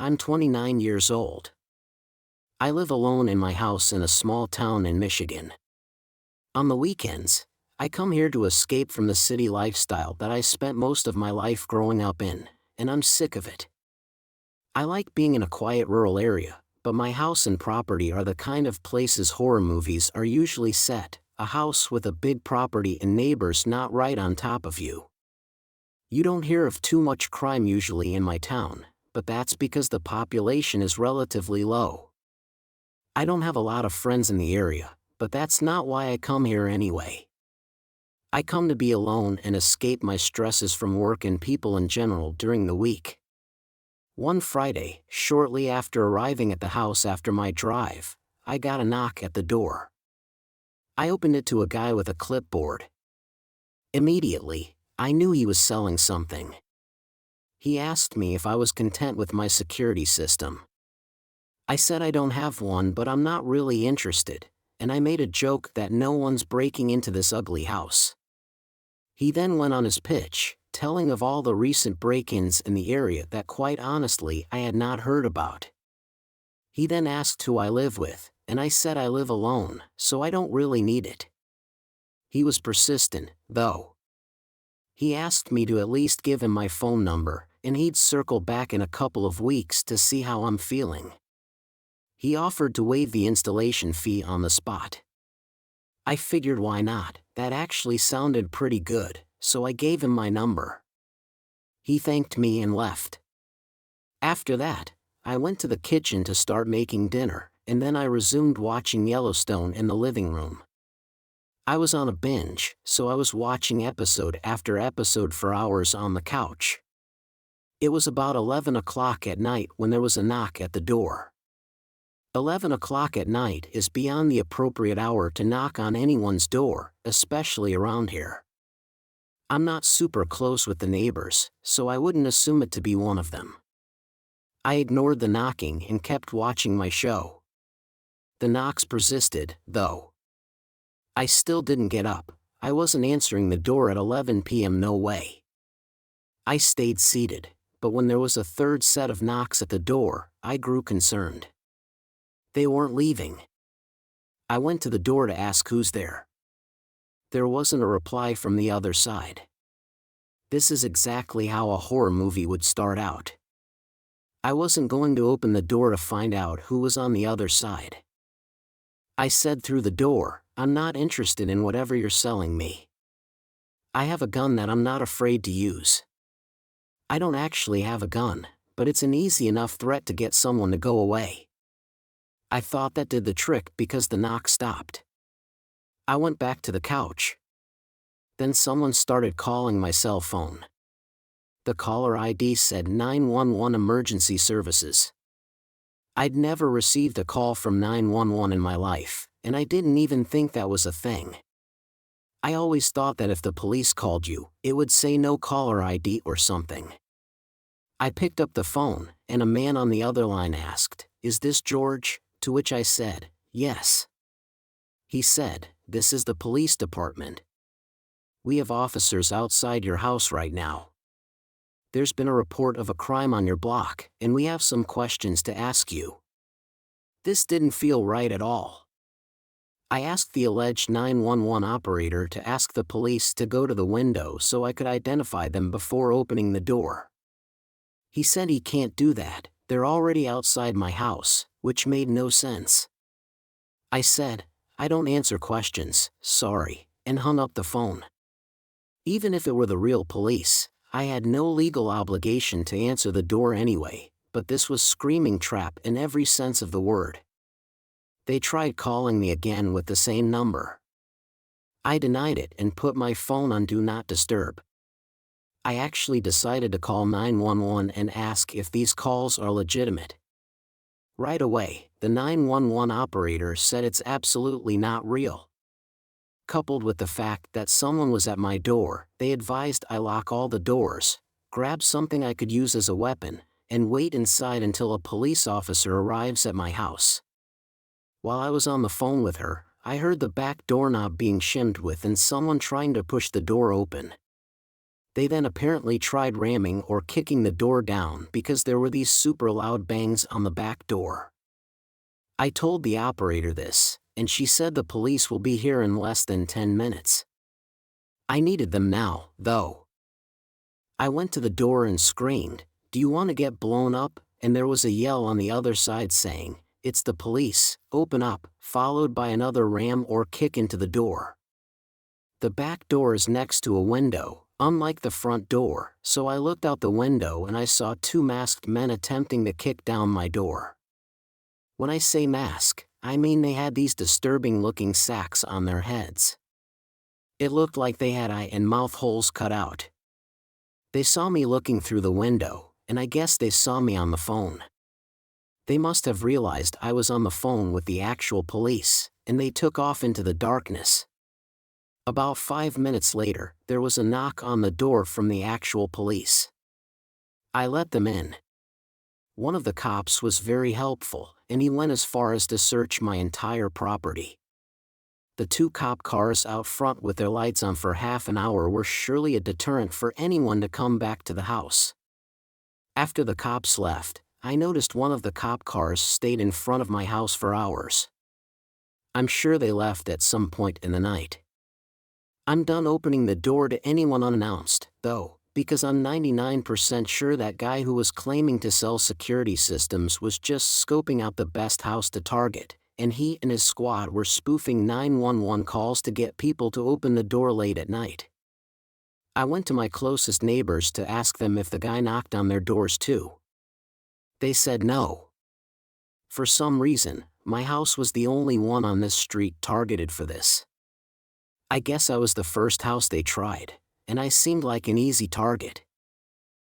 I'm 29 years old. I live alone in my house in a small town in Michigan. On the weekends, I come here to escape from the city lifestyle that I spent most of my life growing up in, and I'm sick of it. I like being in a quiet rural area, but my house and property are the kind of places horror movies are usually set, a house with a big property and neighbors not right on top of you. You don't hear of too much crime usually in my town, but that's because the population is relatively low. I don't have a lot of friends in the area, but that's not why I come here anyway. I come to be alone and escape my stresses from work and people in general during the week. One Friday, shortly after arriving at the house after my drive, I got a knock at the door. I opened it to a guy with a clipboard. Immediately, I knew he was selling something. He asked me if I was content with my security system. I said I don't have one, but I'm not really interested, and I made a joke that no one's breaking into this ugly house. He then went on his pitch, telling of all the recent break-ins in the area that quite honestly I had not heard about. He then asked who I live with, and I said I live alone, so I don't really need it. He was persistent, though. He asked me to at least give him my phone number, and he'd circle back in a couple of weeks to see how I'm feeling. He offered to waive the installation fee on the spot. I figured why not, that actually sounded pretty good, so I gave him my number. He thanked me and left. After that, I went to the kitchen to start making dinner, and then I resumed watching Yellowstone in the living room. I was on a binge, so I was watching episode after episode for hours on the couch. It was about 11 o'clock at night when there was a knock at the door. 11 o'clock at night is beyond the appropriate hour to knock on anyone's door, especially around here. I'm not super close with the neighbors, so I wouldn't assume it to be one of them. I ignored the knocking and kept watching my show. The knocks persisted, though. I still didn't get up. I wasn't answering the door at 11 p.m. no way. I stayed seated, but when there was a third set of knocks at the door, I grew concerned. They weren't leaving. I went to the door to ask who's there. There wasn't a reply from the other side. This is exactly how a horror movie would start out. I wasn't going to open the door to find out who was on the other side. I said through the door, I'm not interested in whatever you're selling me. I have a gun that I'm not afraid to use. I don't actually have a gun, but it's an easy enough threat to get someone to go away. I thought that did the trick because the knock stopped. I went back to the couch. Then someone started calling my cell phone. The caller ID said 911 Emergency Services. I'd never received a call from 911 in my life, and I didn't even think that was a thing. I always thought that if the police called you, it would say no caller ID or something. I picked up the phone, and a man on the other line asked, "Is this George?" To which I said, "Yes." He said, "This is the police department. We have officers outside your house right now. There's been a report of a crime on your block, and we have some questions to ask you." This didn't feel right at all. I asked the alleged 911 operator to ask the police to go to the window so I could identify them before opening the door. He said he can't do that, they're already outside my house, which made no sense. I said, "I don't answer questions, sorry," and hung up the phone. Even if it were the real police, I had no legal obligation to answer the door anyway, but this was screaming trap in every sense of the word. They tried calling me again with the same number. I denied it and put my phone on Do Not Disturb. I actually decided to call 911 and ask if these calls are legitimate. Right away, the 911 operator said it's absolutely not real. Coupled with the fact that someone was at my door, they advised I lock all the doors, grab something I could use as a weapon, and wait inside until a police officer arrives at my house. While I was on the phone with her, I heard the back doorknob being shimmed with and someone trying to push the door open. They then apparently tried ramming or kicking the door down because there were these super loud bangs on the back door. I told the operator this, and she said the police will be here in less than 10 minutes. I needed them now, though. I went to the door and screamed, "Do you want to get blown up?" And there was a yell on the other side saying, "It's the police, open up," followed by another ram or kick into the door. The back door is next to a window, unlike the front door, so I looked out the window and I saw two masked men attempting to kick down my door. When I say mask, I mean they had these disturbing-looking sacks on their heads. It looked like they had eye and mouth holes cut out. They saw me looking through the window, and I guess they saw me on the phone. They must have realized I was on the phone with the actual police, and they took off into the darkness. About 5 minutes later, there was a knock on the door from the actual police. I let them in. One of the cops was very helpful, and he went as far as to search my entire property. The two cop cars out front with their lights on for half an hour were surely a deterrent for anyone to come back to the house. After the cops left, I noticed one of the cop cars stayed in front of my house for hours. I'm sure they left at some point in the night. I'm done opening the door to anyone unannounced, though, because I'm 99% sure that guy who was claiming to sell security systems was just scoping out the best house to target, and he and his squad were spoofing 911 calls to get people to open the door late at night. I went to my closest neighbors to ask them if the guy knocked on their doors too. They said no. For some reason, my house was the only one on this street targeted for this. I guess I was the first house they tried, and I seemed like an easy target.